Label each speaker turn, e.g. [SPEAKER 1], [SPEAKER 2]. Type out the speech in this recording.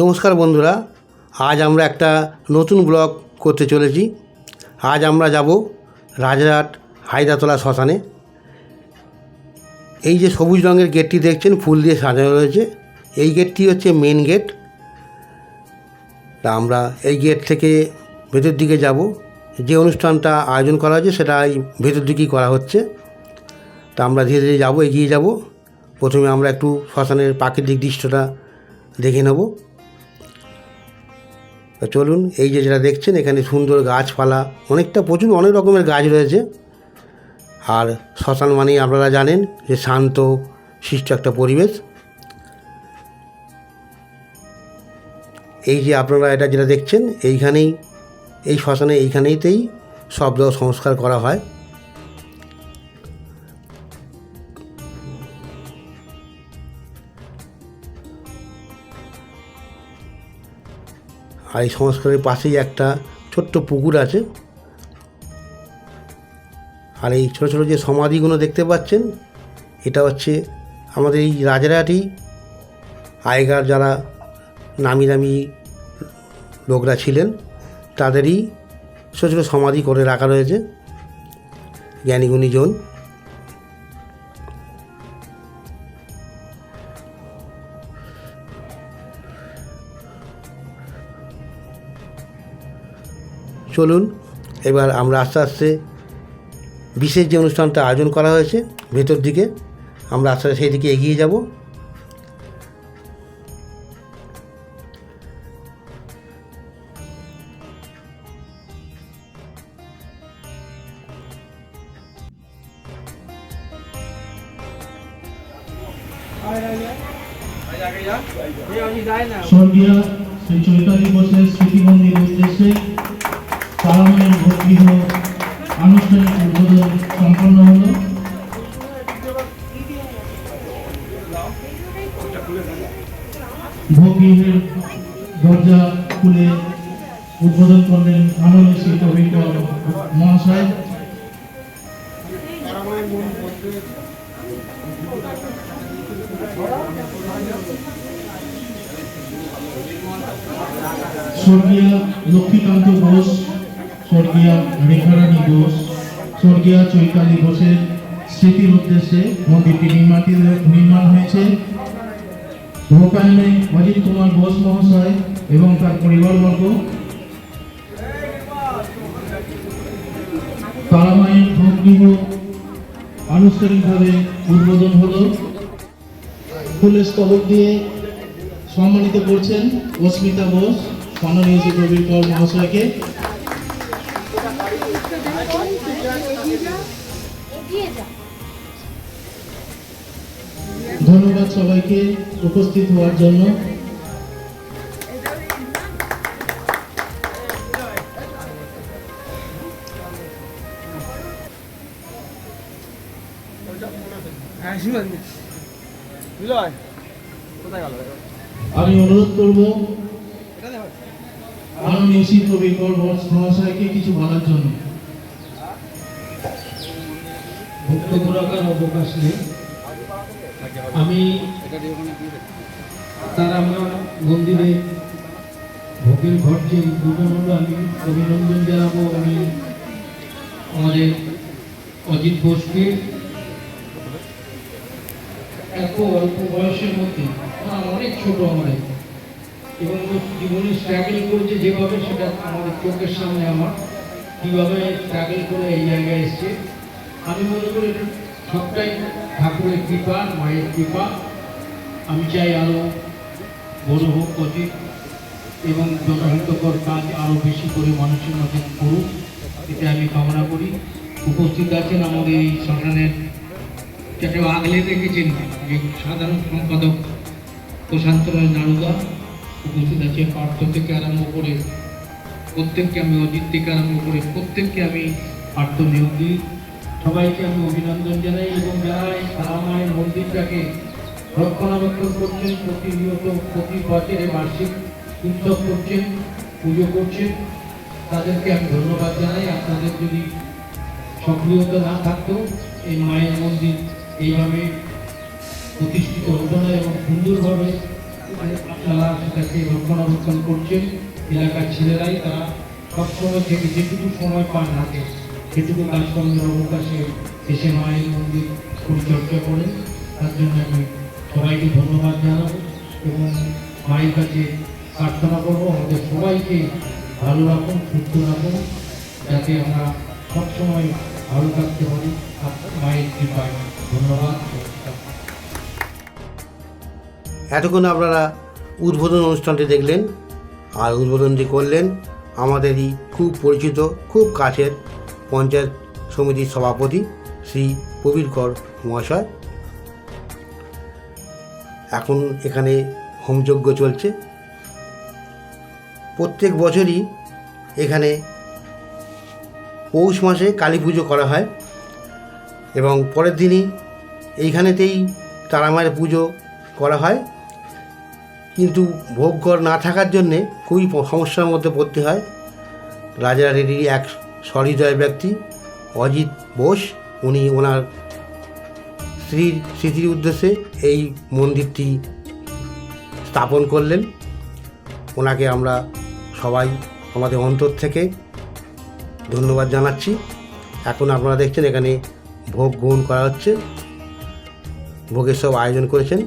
[SPEAKER 1] নমস্কার বন্ধুরা, আজ আমরা একটা নতুন ব্লগ করতে চলেছি। আজ আমরা যাব রাজারহাট হায়দাতলা শ্মশানে। এই যে সবুজ রঙের গেটটি দেখছেন, ফুল দিয়ে সাজানো রয়েছে, এই গেটটি হচ্ছে মেন গেট। তা আমরা এই গেট থেকে ভেতর দিকে যাব। যে অনুষ্ঠানটা আয়োজন করা হয়েছে সেটা এই ভেতর দিকেই করা হচ্ছে। তা আমরা ধীরে ধীরে যাব, এগিয়ে যাব। প্রথমে আমরা একটু শ্মশানের প্রাকৃতিক দৃশ্যটা দেখে নেব। চলুন, এই যে যেটা দেখছেন এখানে সুন্দর গাছপালা, অনেক রকমের গাছ রয়েছে। আর শ্মশান মানেই আপনারা জানেন যে শান্ত শিষ্ট একটা পরিবেশ। এই যে আপনারা এটা যেটা দেখছেন, এইখানেই এই শ্মশানে এইখানেইতেই শবদাহ সংস্কার করা হয়। আর এই সংস্কারের পাশেই একটা ছোট্ট পুকুর আছে। আর এই ছোটো ছোটো যে সমাধিগুলো দেখতে পাচ্ছেন, এটা হচ্ছে আমাদের এই রাজারহাটেই আগেকার যারা নামি দামি লোকরা ছিলেন তাদেরই ছোটো ছোটো সমাধি করে রাখা রয়েছে, জ্ঞানীগুণীজন। চলুন এবার আমরা আস্তে আস্তে বিশেষ যে অনুষ্ঠানটা আয়োজন করা হয়েছে ভেতর দিকে, আমরা আস্তে আস্তে সেই দিকে এগিয়ে যাব।
[SPEAKER 2] স্বর্গীয় শ্রী চৈতালি বোসের স্মৃতি মন্দিরের উদ্দেশ্যে তারামায়ের ভোগগৃহ আনুষ্ঠানিক উদ্বোধন সম্পন্ন হল। ভোগগৃহের দরজা খুলে উদ্বোধন করলেন মাননীয় শ্রী কবিকর মহাশয়। স্বর্গীয় লক্ষ্মীকান্ত ঘোষ, স্বর্গীয় রেখারানী ঘোষ, স্বর্গীয় চৈতালি ঘোষের স্মৃতির উদ্দেশ্যে মন্দিরটি নির্মাণ হয়েছে। ভোপায়নে অজিত কুমার ঘোষ মহাশয় এবং তার পরিবারবর্গ। তারামায়ের ভোগগৃহ আনুষ্ঠানিকভাবে উদ্বোধন হলো। ফুলের স্তবক দিয়ে সম্মানিত করছেন অস্মিতা ঘোষ মাননীয় শ্রী কবিকর মহাশয়কে। ধন্যবাদ সবাইকে উপস্থিত হওয়ার জন্য। আমি অনুরোধ করব মাননীয় শ্রী কবিকর মহাশয়কে কিছু বলার জন্য। বক্তব্য রাখার অবকাশ নেই। আমি তারামা মন্দিরে ভোগের ঘর যে উদ্বোধন হলো, আমি অভিনন্দন জানাবো। আমি আমাদের অজিত ঘোষকে এত অল্প বয়সের মধ্যে, অনেক ছোট আমাদের, এবং জীবনে স্ট্রাগল করেছে যেভাবে, সেটা আমাদের চোখের সামনে আমার কীভাবে স্ট্রাগল করে এই জায়গায় এসছে। আমি মনে করি সবটাই ঠাকুরের কৃপা, মায়ের কৃপা। আমি চাই আরও বড় হোক অজিত, এবং জনহিতকর কাজ আরও বেশি করে মানুষের মধ্যে করুক, এটা আমি কামনা করি। উপস্থিত আছেন আমাদের এই শ্মশানের, যাতে আগলে রেখেছেন যে সাধারণ সম্পাদক প্রশান্ত রায় নারুদা, উপস্থিত আছে পার্থ থেকে আরম্ভ করে প্রত্যেককে আমি, অজিত থেকে আরম্ভ করে প্রত্যেককে আমি পার্থ নিয়োগ দিই। সবাইকে আমি অভিনন্দন জানাই, এবং যারা এই তারামায়ের মন্দিরটাকে রক্ষণাবেক্ষণ করছেন, প্রতিনিয়ত প্রতি বছরে বার্ষিক উৎসব করছেন, পুজো করছেন, তাদেরকে আমি ধন্যবাদ জানাই। আপনাদের যদি সক্রিয়তা না থাকতো এই মায়ের মন্দির এইভাবে প্রতিষ্ঠিত হতো না এবং সুন্দরভাবে আপনারা সেটাকে রক্ষণাবেক্ষণ করছেন। এলাকার ছেলেরাই তারা সবসময় থেকে যেটুকু সময় পান হাতে সেটুকু কাজকর্মের অবকাশে এসে মায়ের মন্দির পরিচর্যা করেন। তার জন্য আমি সবাইকে ধন্যবাদ জানাবো এবং মায়ের কাছে প্রার্থনা করবো আমাদের সবাইকে ভালো রাখুন, সুস্থ রাখুন, যাতে আমরা সবসময় ভালো থাকতে পারি মায়ের কৃপায়। ধন্যবাদ।
[SPEAKER 1] এতক্ষণ আপনারা উদ্বোধন অনুষ্ঠানটি দেখলেন, আর উদ্বোধনটি করলেন আমাদেরই খুব পরিচিত, খুব কাছের পঞ্চায়েত সমিতির সভাপতি শ্রী প্রবীর কর মহাশয়। এখন এখানে হোমযজ্ঞ চলছে। প্রত্যেক বছরই এখানে পৌষ মাসে কালী পুজো করা হয় এবং পরের দিনই এইখানেতেই তারামায়ের পুজো করা হয়, কিন্তু ভোগঘর না থাকার জন্যে খুবই সমস্যার মধ্যে পড়তে হয়। রাজারেরই এক সহৃদয় ব্যক্তি অজিত বোস, উনি ওনার স্ত্রীর স্মৃতির উদ্দেশ্যে এই মন্দিরটি স্থাপন করলেন। ওনাকে আমরা সবাই আমাদের অন্তর থেকে ধন্যবাদ জানাচ্ছি। এখন আপনারা দেখছেন এখানে ভোগ গ্রহণ করা হচ্ছে, ভোগের সব আয়োজন করেছেন